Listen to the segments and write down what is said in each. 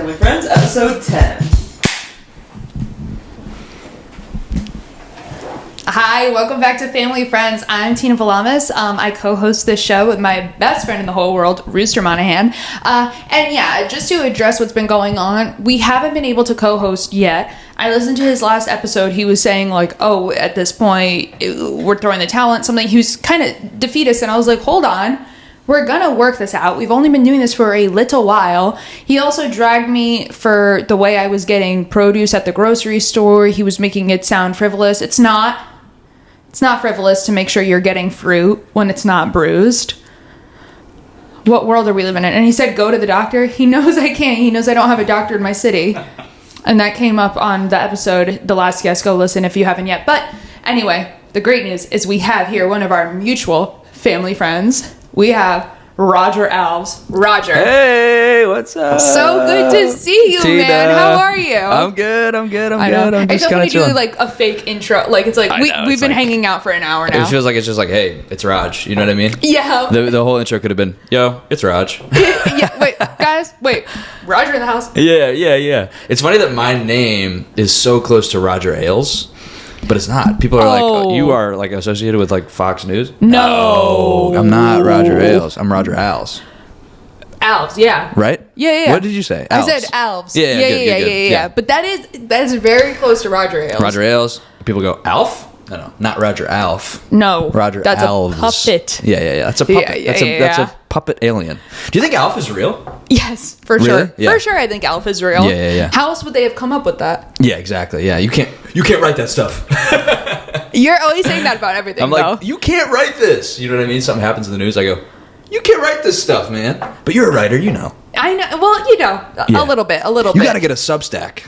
Family Friends, episode 10. Hi, welcome back to Family Friends. I'm Tina Valamas. I co-host this show with my best friend in the whole world, Rooster Monahan. And yeah, just to address what's been going on, we haven't been able to co-host yet. I listened to his last episode. He was saying like, oh, at this point, we're throwing the towel at something. He was kind of defeatist, and I was like, hold on. We're gonna work this out. We've only been doing this for a little while. He also dragged me for the way I was getting produce at the grocery store. He was making it sound frivolous. It's not. It's not frivolous to make sure you're getting fruit when it's not bruised. What world are we living in? And he said, go to the doctor. He knows I can't. He knows I don't have a doctor in my city. And that came up on the episode, The Last Guest. Go listen if you haven't yet. But anyway, the great news is we have here one of our mutual family friends. We have Roger Alves. Roger. Hey, what's up? So good to see you, Tina. man. How are you? I'm good. I'm good. I know. I'm just I kind of do chilling. like a fake intro. Like it's like I know, we've it's been like- hanging out for an hour now. It feels like it's just like, hey, it's Raj. You know what I mean? Yeah. The whole intro could have been, yo, it's Raj. Yeah. Wait, guys. Wait. Roger in the house. Yeah. It's funny that my name is so close to Roger Ailes, but it's not. People are like, oh, you are like associated with like Fox News? No. I'm not Roger Ailes. I'm Roger Alves. Alves. Yeah. Right? Yeah. What did you say? I Alves. said Alves. Yeah, good. Yeah. But that is very close to Roger Ailes. Roger Ailes. People go, Alf? No, not Roger Alf. No. Roger That's Alves. a puppet. Yeah. That's a puppet. Yeah, That's a puppet alien. Do you think Alf is real? Yes, for Really? sure. Yeah. For sure, I think Alf is real. Yeah. How else would they have come up with that? Yeah, exactly. Yeah, you can't write that stuff. You're always saying that about everything, I'm like, you can't write this. You know what I mean? Something happens in the news, I go, you can't write this stuff, man. But you're a writer, you know. I know. Well, you know, Yeah. a little bit. You got to get a Substack.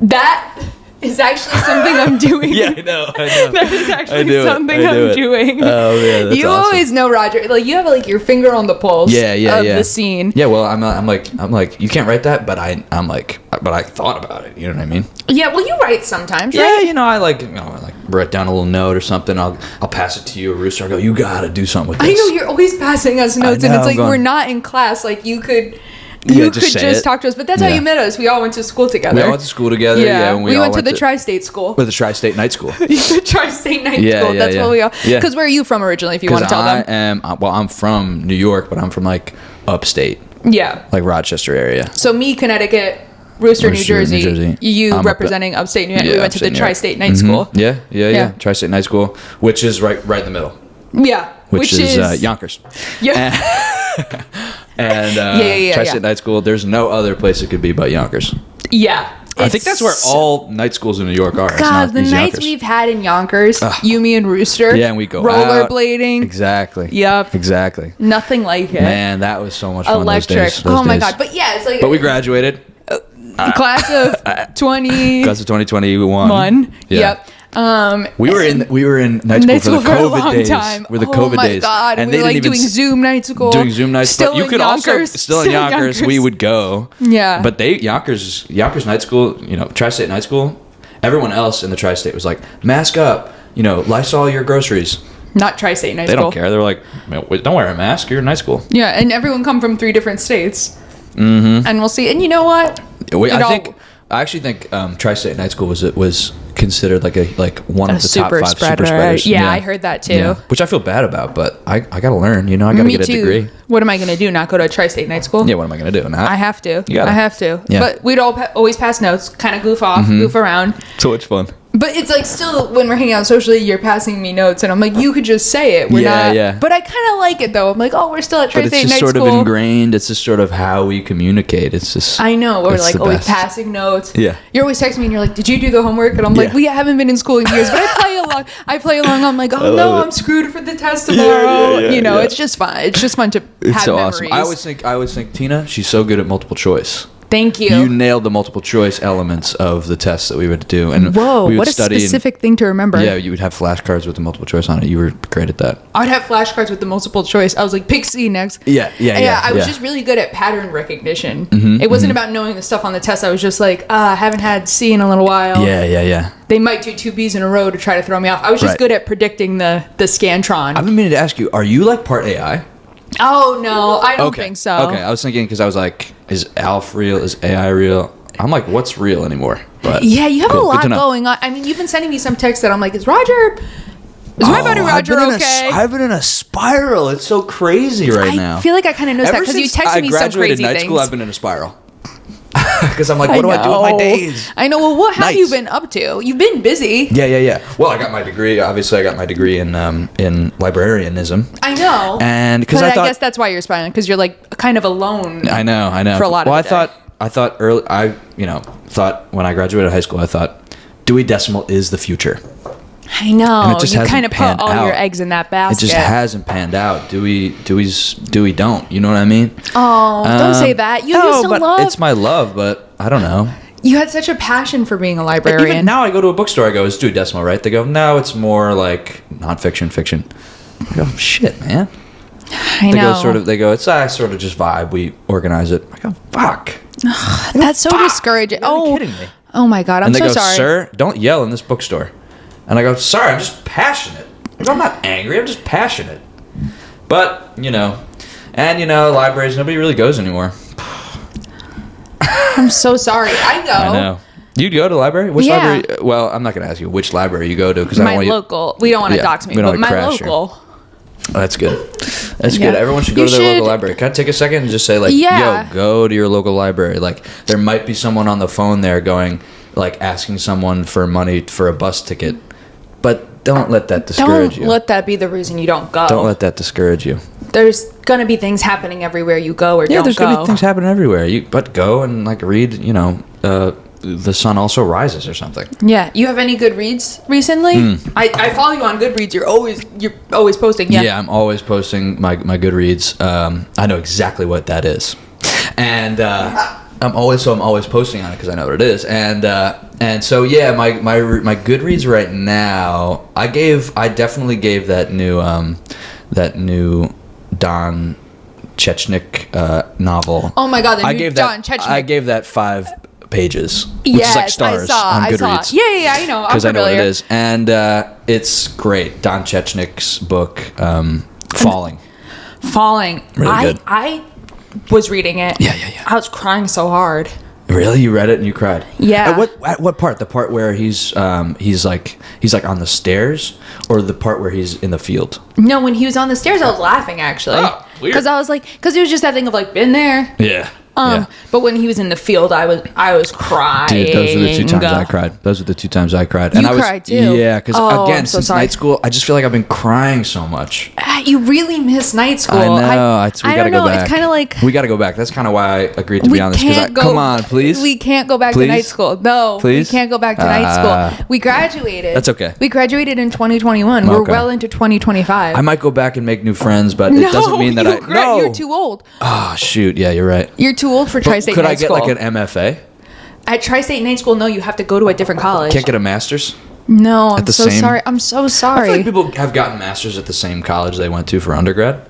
That is actually something I'm doing. Yeah, I know. That is actually do it. something I do I'm it. doing. Oh, yeah, that's you awesome. always know, Roger. Like you have like your finger on the pulse. Yeah. Of the scene. Yeah, well, I'm like, you can't write that, but I thought about it. You know what I mean? Yeah. Well, you write sometimes, Yeah, right? I write down a little note or something. I'll pass it to you, or Rooster. I go, you got to do something with this. I know you're always passing us notes, and know, it's like I'm going- we're not in class. Like you could. Yeah, You just could say just it. talk to us, but that's how Yeah. you met us. We all went to school together. We all went to school together. Yeah, and we all went to the tri-state school. with the tri-state night school. The tri-state night Yeah, school. yeah, That's yeah. what we all. Yeah. Because where are you from originally? If you want to tell them. I'm from New York, but I'm from like upstate, Yeah. like Rochester area. So me, Connecticut, Rooster, New Rooster, Jersey. You I'm representing upstate New York. Yeah, We went to the upstate New York. tri-state night school. Yeah. Tri-state night school, which is right in the middle, Yeah. which is Yonkers. Yeah. And Yeah. Tri-State Night School, there's no other place it could be but Yonkers. Yeah. I think that's where all night schools in New York are. God, the nights we've had in Yonkers, you, me, and Rooster. Yeah, and we go rollerblading. Exactly. Yep. Exactly. Nothing like it. Man, that was so much fun. Electric. Those days. Oh my God. But yeah, it's like. But we graduated. Class of 20. Class of 2021. One. Yeah. Yep. We were in night school for the COVID days. With the COVID days. God. And we they were like didn't doing even Zoom night school. doing Zoom nights. Still But you in could Yonkers. also still in Yonkers. We would go. Yeah. But Yonkers night school. Tri-State night school. Everyone else in the Tri-State was like, mask up. Lysol your groceries. Not tri-state night They school. don't care. They're like, don't wear a mask. You're in night school. Yeah, and everyone come from 3 different states. Mm-hmm. And we'll see. And you know what? I actually think Tri-State Night School was considered like one of the top 5 super spreaders. Yeah, I heard that too. Yeah. Which I feel bad about, but I gotta learn. I gotta Me get a too. degree. What am I going to do? Not go to a tri-state night school? Yeah, what am I gonna do? Not. I have to. You gotta. I have to. Yeah. But we'd always pass notes, kind of goof off, goof around. So much fun. But it's like still when we're hanging out socially, you're passing me notes, and I'm like, you could just say it. We're not. Yeah. But I kind of like it though. I'm like, oh, we're still at But it's tri-state just night sort school. of ingrained. It's just sort of how we communicate. It's just. I know. We're it's like the always best. passing notes. Yeah. You're always texting me, and you're like, did you do the homework? And I'm like, Yeah. we haven't been in school in years, but I play along. I'm like, oh no, love it. I'm screwed for the test tomorrow. Yeah. It's just fun. It's just fun to It's have so memories. awesome. I always think Tina, she's so good at multiple choice. Thank you. You nailed the multiple choice elements of the tests that we would do. And Whoa, we would what a study specific thing to remember. Yeah, you would have flashcards with the multiple choice on it. You were great at that. I would have flashcards with the multiple choice. I was like, pick C next. Yeah. I was just really good at pattern recognition. It wasn't about knowing the stuff on the test. I was just like, I haven't had C in a little while. Yeah. They might do 2 B's in a row to try to throw me off. I was just Right. good at predicting the Scantron. I've been meaning to ask you, are you like part AI? Oh, no, I don't think so. Okay, I was thinking because I was like, is Alf real? Is AI real? I'm like, what's real anymore? But yeah, you have cool, a lot going on. I mean, you've been sending me some texts that I'm like, is my buddy Roger okay? I've been in a spiral. It's so crazy now. I feel like I kind of know that because you texted me some crazy things. I graduated night school. I've been in a spiral. Because I'm like, what do I do with my days? I know. Well, what have you been up to? You've been busy. Yeah. Well, I got my degree. Obviously, I got my degree in librarianism. I know. And because I guess that's why you're spiraling, because you're like kind of alone. I know. For a lot of it. Well, I thought early. I thought when I graduated high school, I thought Dewey Decimal is the future. I know. You kind of put all your eggs in that basket. It just hasn't panned out. Dewey don't. You know what I mean? Oh, don't say that. You used to love. It's my love, but I don't know. You had such a passion for being a librarian. Even now, I go to a bookstore. I go, "It's Dewey Decimal, right?" They go, "No, it's more like nonfiction, fiction." I go, "Shit, man." I know. They go, "It's sort of just vibe. We organize it." I go, "Fuck." That's so discouraging. Are you kidding me? Oh my God, I'm so sorry. And they go, "Sir, don't yell in this bookstore." And I go, "Sorry, I'm just passionate. I'm not angry. I'm just passionate." But, libraries, nobody really goes anymore. I'm so sorry. I know. You go to the library? Which library? Well, I'm not going to ask you which library you go to. Cause my local. We don't want to dox me, but my local. Oh, that's good. That's good. Everyone should go to their local library. Can I take a second and just say, yo, go to your local library. Like, there might be someone on the phone there going, like, asking someone for money for a bus ticket. But don't let that discourage you. Don't let that be the reason you don't go. Don't let that discourage you. There's going to be things happening everywhere you go or don't go. Yeah, there's going to be things happening everywhere. But go and, read, The Sun Also Rises or something. Yeah. You have any good reads recently? I follow you on Goodreads. You're always posting. Yeah, I'm always posting my Goodreads. I know exactly what that is. And I'm always posting on it because I know what it is. And so my Goodreads right now, I definitely gave that new Don Chechnik novel. Oh my God, the new Don Chechnik. I gave that 5 pages, which is like stars on Goodreads. Yeah, I know. Because I know what it is. And it's great. Don Chechnik's book, Falling. Really good. I was reading it. Yeah. I was crying so hard. Really? You read it and you cried? Yeah. At what part? The part where he's like on the stairs, or the part where he's in the field? No, when he was on the stairs, I was laughing actually. Oh, weird. Because I was like, because it was just that thing of like, been there. Yeah. But when he was in the field, I was crying. Dude, those were the 2 times I cried. Those were the 2 times I cried. You cried too? Yeah, because again, since night school, I just feel like I've been crying so much. You really miss night school. I know. We gotta go back. It's kind of like we gotta go back. That's kind of why I agreed to be on this. Come on, please. We can't go back to night school. No, please. We can't go back to night school. We graduated. That's okay. We graduated in 2021. Okay. We're well into 2025. I might go back and make new friends, but it doesn't mean that you're too old. Oh shoot! Yeah, you're right. You're too old for Tri-State Night School. Could I get like an MFA? At Tri-State Night School, no, you have to go to a different college. Can't get a master's? No, I'm so sorry. I'm so sorry. I feel like people have gotten masters at the same college they went to for undergrad.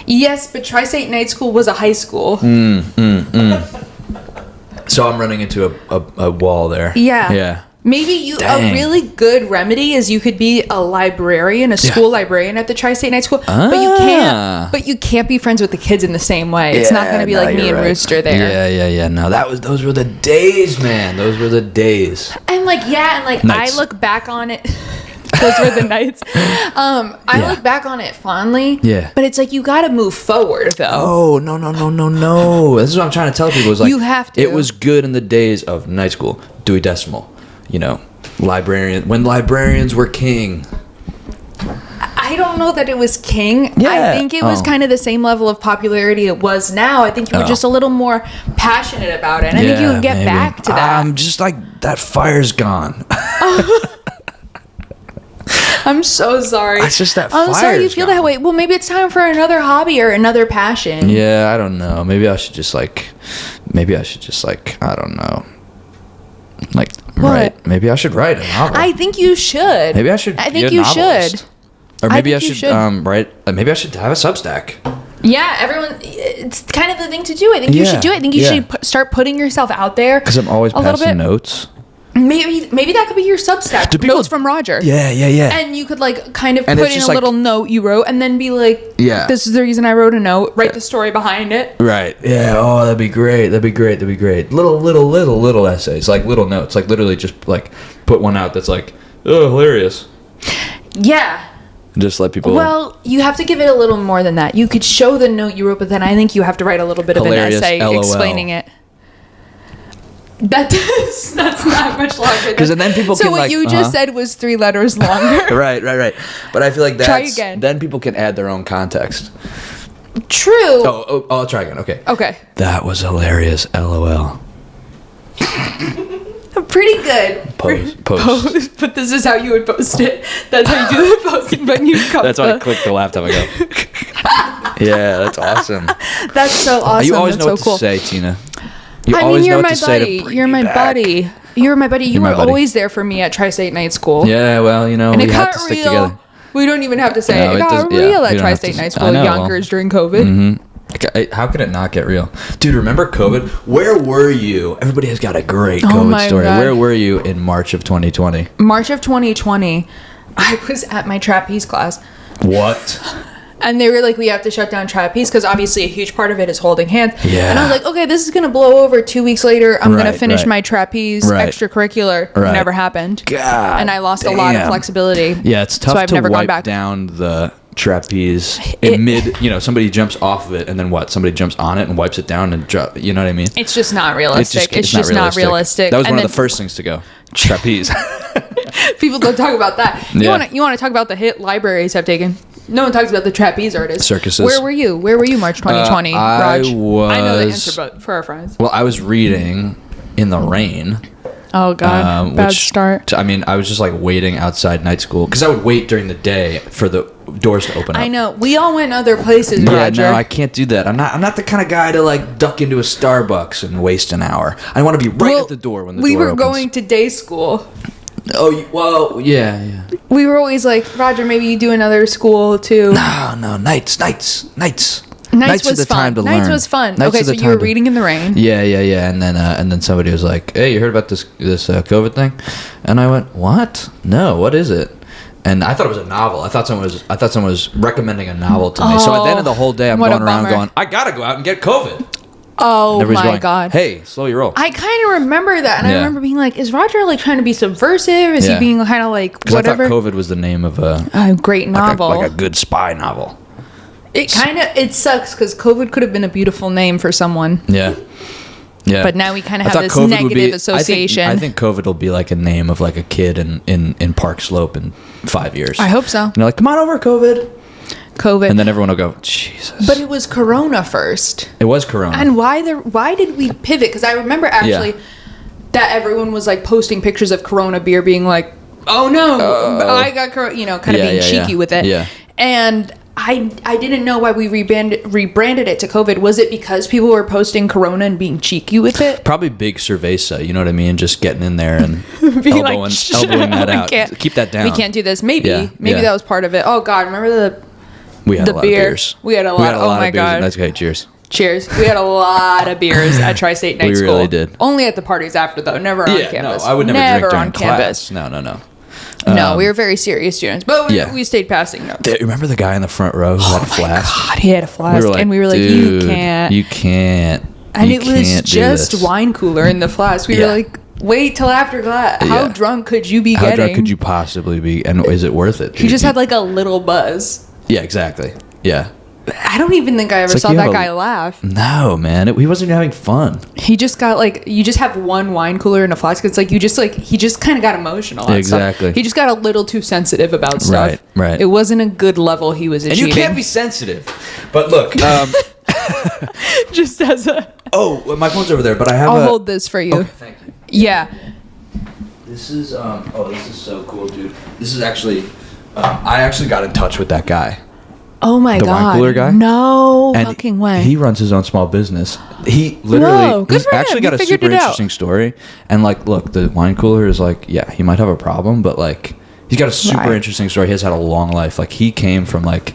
Yes, but Tri-State Night School was a high school. So I'm running into a wall there. Yeah. Maybe a really good remedy is you could be a librarian, a school librarian at the Tri-State Night School, but you can't be friends with the kids in the same way. It's not going to be like me and Rooster there. Yeah. No, those were the days, man. Those were the days. And I look back on it. Those were the nights. I look back on it fondly. Yeah. But it's like you got to move forward, though. Oh, no. This is what I'm trying to tell people. Is like, you have to. It was good in the days of night school, Dewey Decimal. Librarian, when librarians were king. I don't know that it was king. Yeah. I think it was kind of the same level of popularity it was now. I think you were just a little more passionate about it. And I think you would get back to that. I'm just like, that fire's gone. I'm so sorry. It's just that fire's I'm sorry you feel gone. that way. Well, maybe it's time for another hobby or another passion. Yeah, I don't know. Maybe I should just I don't know. Right. Maybe I should write a novel. I think you should. Maybe I should. I think you should. Or maybe I should write. Maybe I should have a Substack. Yeah, everyone. It's kind of the thing to do. I think you should do it. I think you should start putting yourself out there. Because I'm always passing notes. Maybe that could be your Substack. Notes from Roger. Yeah. And you could like kind of And put it's in a just, like- little note you wrote, and then be like, Yeah. this is the reason I wrote a note. Write the story behind it. Right. Yeah. Oh, that'd be great. Little essays, like little notes, like literally just like put one out that's like, oh, hilarious. Yeah. Just let people. Well, you have to give it a little more than that. You could show the note you wrote, but then I think you have to write a little bit of Hilarious, an essay LOL. explaining it. That's not much longer. Because then people so can what like. you just said was 3 letters longer. Right. But I feel like that's. Try again. Then people can add their own context. True. Oh, I'll try again. Okay. That was hilarious. LOL. Pretty good. Post. But this is how you would post it. That's how you do the posting button. You cut That's why I clicked the laptop. I go. Yeah, that's awesome. That's so awesome. You always that's know so what cool. to say, Tina. You're my buddy. You're my buddy. You were my buddy. You were always there for me at Tri-State Night School. Yeah, well, you know, And we it had got to stick real. together. We don't even have to say No, it. It it got does- yeah, real we at don't have Tri-State to- Night I School. know, Yonkers during COVID. How could it not get real? Dude, remember COVID? Where were you? Everybody has got a great Oh COVID my story. God. Where were you in March of 2020? March of 2020, I was at my trapeze class. What? And they were like, we have to shut down trapeze because obviously a huge part of it is holding hands. Yeah. And I was like, okay, this is going to blow over 2 weeks later. I'm going to finish right. my trapeze Right. extracurricular. Never happened. God. And I lost a lot of flexibility. Yeah, it's tough so I've to never gone wipe back. down the trapeze in somebody jumps off of it and then what? Somebody jumps on it and wipes it down and you know what I mean? It's just not realistic. It's just not realistic. That was And one of then the first things to go. Trapeze. people don't talk about that. You want to talk about the hit libraries have taken. No one talks about the trapeze artists. Circuses. Where were you? March 2020, Raj? I was. I know the answer, but for our friends. Well, I was reading in the rain. Oh God, bad start. I mean, I was just like waiting outside night school because I would wait during the day for the doors to open up. I know. We all went other places, Yeah, Roger. no, I can't do that. I'm not the kind of guy to like duck into a Starbucks and waste an hour. I want to be right at the door when the door opens. We were going to day school. Oh, well, yeah. We were always like, Roger, maybe you do another school too. No, nights. Nights are was the fun. time to Nights learn. was fun. Nights Okay, are the so you were time to- reading in the rain. Yeah, and then somebody was like, "Hey, you heard about this COVID thing?" And I went, "What? No, what is it?" And I thought it was a novel. I thought someone was recommending a novel to me. So at the end of the whole day, I'm what a going around bummer. going, "I gotta go out and get COVID." Oh And everybody's my going, God. Hey, slow your roll. I kind of remember that, and I Yeah. remember being like, "Is Roger like trying to be subversive? Is he Yeah. being kind of like Because I thought whatever?" COVID was the name of a Great novel. like a good spy novel. It sucks because COVID could have been a beautiful name for someone, Yeah. but now we kind of I have thought this COVID would negative be- association. I think COVID will be like a name of like a kid in Park Slope in 5 years. I hope so. And they're like, "Come on over, COVID." COVID, And then everyone will go, "Jesus." but it was Corona first. It was Corona. And why did we pivot? Because I remember actually that everyone was like posting pictures of Corona beer, being like, "Oh no, I got Corona," kind of being cheeky with it. Yeah. And I didn't know why we rebranded it to COVID. Was it because people were posting Corona and being cheeky with it? Probably big cerveza, you know what I mean? Just getting in there and Being elbowing that we out. can't- Keep that down. We can't do this. Maybe Yeah, maybe that was part of it. Oh God, remember We had the a lot beer. of beers. We had a lot. Oh my of beers. God. That's okay. Cheers. Cheers. We had a lot of beers at Tri-State Night We School. really did. Only at the parties after, though. Never on campus. No, I would never drink during on class. campus. No. No, we were very serious students, but we stayed passing notes. Remember the guy in the front row who had a flask? God, he had a flask, and we were like, "Dude, you can't. You can't. And You it was can't do just this." wine cooler in the flask. We were like, wait till after class. How Yeah. drunk could you be How getting? drunk could you possibly be? And is it worth it? He just had like a little buzz. Yeah, exactly. Yeah. I don't even think I ever like saw you that have a- guy laugh. No, man. He wasn't even having fun. He just got like, you just have one wine cooler in a flask. It's like, he just kind of got emotional. at Exactly. stuff. He just got a little too sensitive about stuff. Right. It wasn't a good level he was achieving. And you can't be sensitive. But look, just as a... oh, my phone's over there, but I have I'll hold this for you. Okay, thank you. Yeah. This is this is so cool, dude. This is actually I actually got in touch with that guy. Oh my The God. wine cooler guy? No And fucking way. He runs his own small business. He literally Whoa, good he's for him. actually He got a figured super it out. interesting story. And like, look, the wine cooler is like, yeah, he might have a problem, but like he's got a super Right. interesting story. He has had a long life. Like he came from like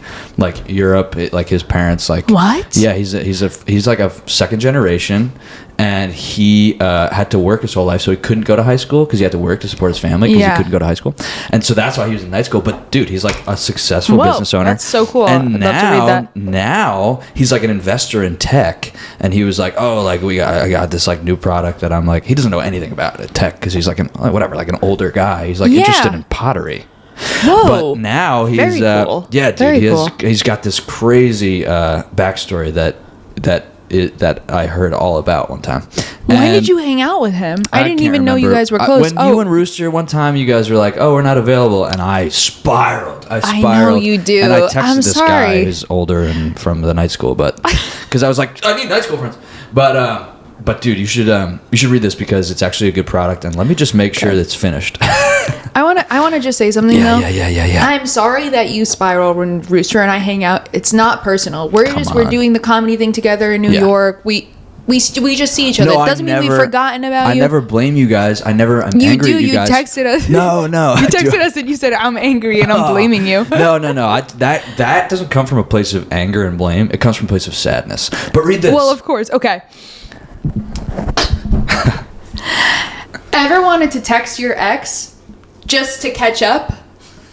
Europe, like his parents like What? Yeah, he's like a second generation and he had to work his whole life, so he couldn't go to high school because he had to work to support his family because he couldn't go to high school, and so that's why he was in night school. But dude, he's like a successful business owner. That's so cool. And I'd love to read that. now he's like an investor in tech, and he was like, oh, like I got this like new product that I'm like, he doesn't know anything about it, tech, because he's like an older guy. He's like interested in pottery. Whoa! But now he's Very cool. Yeah, dude, Very cool. he's got this crazy backstory that I heard all about one time. Why did you hang out with him? I didn't can't even know you remember. guys were close. When you and Rooster one time, you guys were like, "Oh, we're not available," and I spiraled. I know you do. And I texted I'm this sorry. guy who's older and from the night school, but because I was like, I need night school friends. But dude, you should read this because it's actually a good product, and let me just make sure that it's finished. I want to just say something though. Yeah. I'm sorry that you spiral when Rooster and I hang out. It's not personal. We're doing the comedy thing together in New York. We just see each other. It doesn't mean we've forgotten about you. I never blame you guys. I'm angry at you guys. You texted us. No. You texted us and you said, I'm angry and I'm blaming you. No. That doesn't come from a place of anger and blame. It comes from a place of sadness. But read this. Well, of course. Okay. Ever wanted to text your ex just to catch up?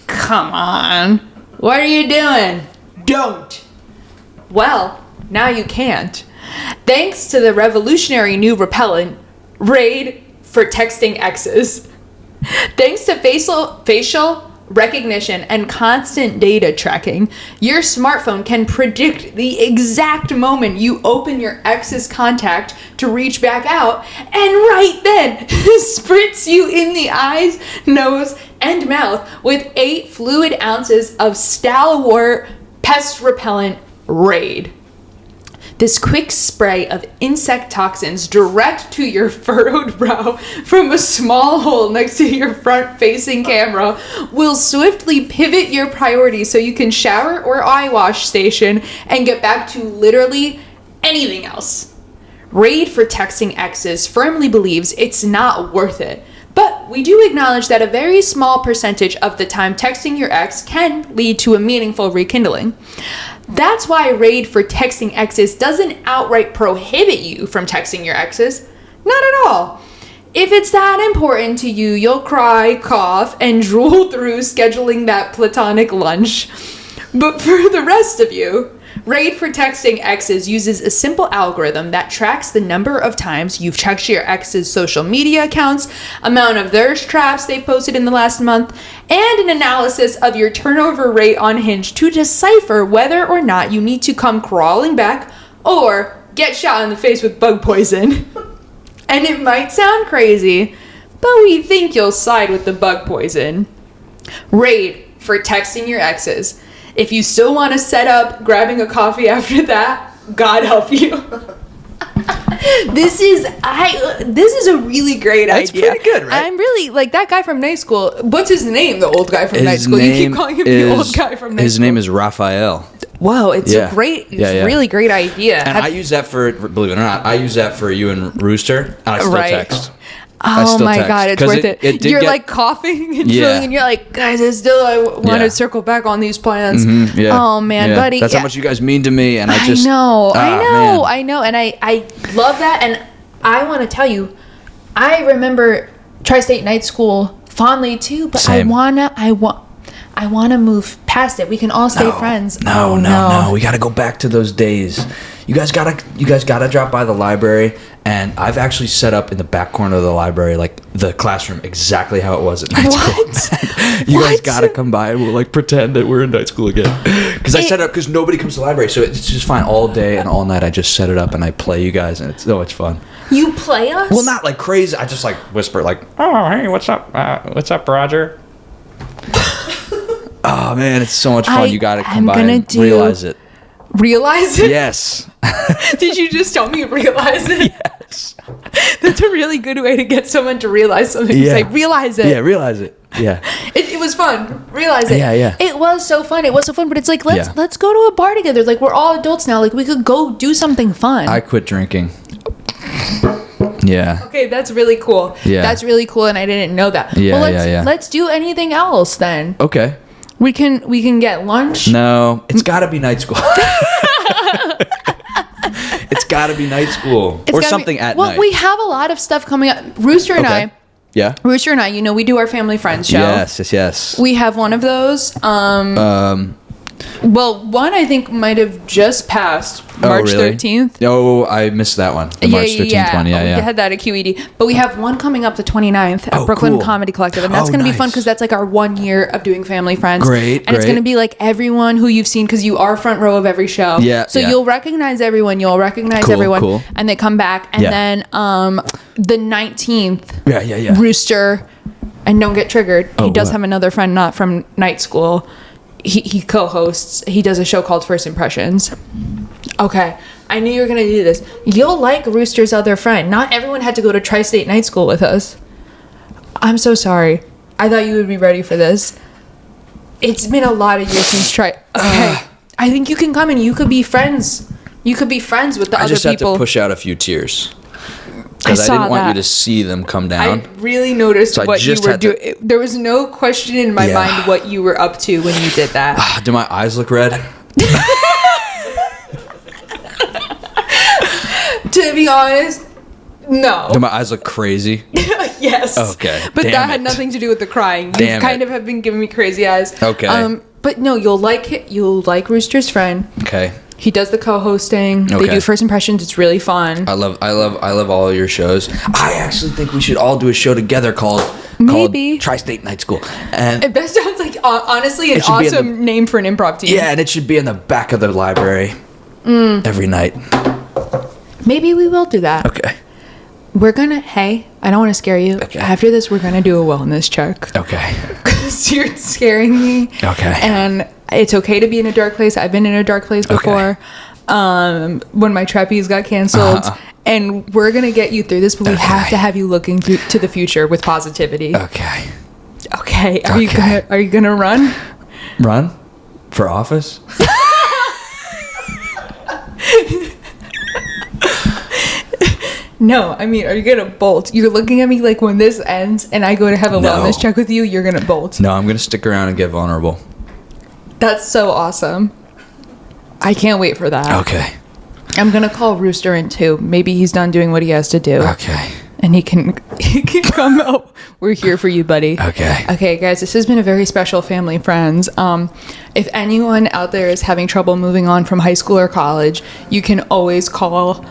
Come on. What are you doing? Don't. Well, now you can't. Thanks to the revolutionary new repellent, Raid for texting exes. Thanks to facial recognition and constant data tracking, your smartphone can predict the exact moment you open your ex's contact to reach back out, and right then spritz you in the eyes, nose, and mouth with 8 fluid ounces of stalwart pest repellent Raid. This quick spray of insect toxins direct to your furrowed brow from a small hole next to your front-facing camera will swiftly pivot your priorities so you can shower or eye wash station and get back to literally anything else. Raid for texting exes firmly believes it's not worth it, but we do acknowledge that a very small percentage of the time texting your ex can lead to a meaningful rekindling. That's why Raid for texting exes doesn't outright prohibit you from texting your exes. Not at all. If it's that important to you, you'll cry, cough, and drool through scheduling that platonic lunch. But for the rest of you, Raid for texting exes uses a simple algorithm that tracks the number of times you've checked your ex's social media accounts, amount of thirst traps they've posted in the last month, and an analysis of your turnover rate on Hinge to decipher whether or not you need to come crawling back or get shot in the face with bug poison. And it might sound crazy, but we think you'll side with the bug poison. Raid for texting your exes. If you still want to set up grabbing a coffee after that, God help you. This is a really great idea. It's pretty good, right? I'm really like that guy from night school. What's his name? The old guy from night school. You keep calling him the old guy from night school. His name is Raphael. Whoa, it's a really great idea. And I use that for, believe it or not, I use that for you and Rooster. And I still text. Oh my God, it's worth it. You're like coughing and chilling, and you're like, guys, I want to circle back on these plans. Mm-hmm, yeah. Oh man, buddy. That's how much you guys mean to me, and I know, and I love that, and I want to tell you, I remember Tri-State Night School fondly too, but Same. I want to move past it. We can all stay friends. No. We got to go back to those days. You guys gotta drop by the library, and I've actually set up in the back corner of the library, like the classroom, exactly how it was at night school. You guys gotta come by, and we'll like pretend that we're in night school again. Because I set it up because nobody comes to the library, so it's just fine all day and all night. I just set it up and I play you guys, and it's fun. You play us? Well, not like crazy. I just like whisper, like, "Oh, hey, what's up, Roger?" Oh man, it's so much fun. You gotta come by and realize it. Realize it? Yes. Did you just tell me realize it? Yes. That's a really good way to get someone to realize something. Yeah. Say, realize it. Yeah, realize it. Yeah. It was fun. Realize it. Yeah. It was so fun. But it's like, let's go to a bar together. Like, we're all adults now. Like, we could go do something fun. I quit drinking. Yeah. Okay, that's really cool. Yeah. That's really cool, and I didn't know that. Yeah, well, let's do anything else then. Okay. We can get lunch. No, it's got to be night school. It's got to be night school or something at night. Well, we have a lot of stuff coming up. Rooster and I, we do our family friends show. Yes. We have one of those. Well, one I think might have just passed March 13th. Oh, I missed that one. The March 13th one. Yeah. We had that at QED. But we have one coming up the 29th at Brooklyn Comedy Collective. And that's going to be fun because that's like our 1 year of doing family friends. Great. And it's going to be like everyone who you've seen because you are front row of every show. Yeah. So you'll recognize everyone. You'll recognize everyone. Cool. And they come back. And then the 19th, Yeah. Rooster, and don't get triggered. He does have another friend not from night school. He co-hosts. He does a show called First Impressions. Okay. I knew you were going to do this. You'll like Rooster's other friend. Not everyone had to go to Tri-State Night School with us. I'm so sorry. I thought you would be ready for this. It's been a lot of years since Okay. I think you can come and you could be friends. You could be friends with the other people. I just had to push out a few tears. Because I didn't want you to see them come down. I really noticed what you were doing. There was no question in my mind what you were up to when you did that. Do my eyes look red? To be honest, no. Do my eyes look crazy? Yes. Okay. But that had nothing to do with the crying. You kind of have been giving me crazy eyes. Okay. But no, you'll like it. You'll like Rooster's friend. Okay. He does the co-hosting. Okay. They do First Impressions. It's really fun. I love all of your shows. I actually think we should all do a show together called Tri-State Night School. And that sounds like honestly an awesome name for an improv team. Yeah, and it should be in the back of the library every night. Maybe we will do that. Okay. I don't want to scare you. Okay. After this, we're going to do a wellness check. Okay. Because you're scaring me. Okay. And it's okay to be in a dark place. I've been in a dark place before. When my trapeze got canceled. And we're going to get you through this, but we have to have you looking to the future with positivity. Okay. Are you going to run? Run? For office? No, I mean, are you going to bolt? You're looking at me like when this ends and I go to have a wellness check with you, you're going to bolt. No, I'm going to stick around and get vulnerable. That's so awesome. I can't wait for that. Okay. I'm going to call Rooster in too. Maybe he's done doing what he has to do. Okay. And he can come out. We're here for you, buddy. Okay. Okay, guys, this has been a very special Family Friends. If anyone out there is having trouble moving on from high school or college, you can always call,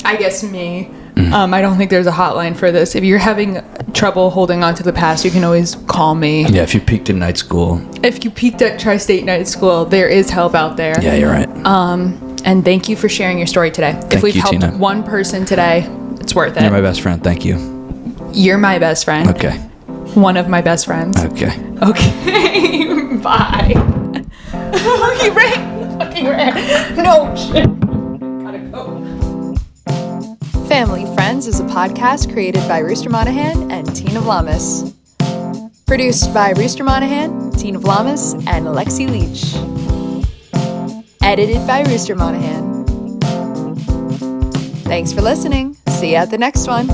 I guess, me. I don't think there's a hotline for this. If you're having trouble holding on to the past, you can always call me. Yeah, if you peaked in night school. If you peaked at Tri-State Night School, there is help out there. Yeah, you're right. And thank you for sharing your story today. If we've helped Tina. one person today, it's worth it. You're my best friend. Thank you. You're my best friend. Okay. One of my best friends. Okay. Bye. He ran. Fucking ran. No shit. Gotta go. Family Friends is a podcast created by Rooster Monahan and Tina Vlamis. Produced by Rooster Monahan, Tina Vlamis, and Alexi Leach. Edited by Rooster Monahan. Thanks for listening. See you at the next one.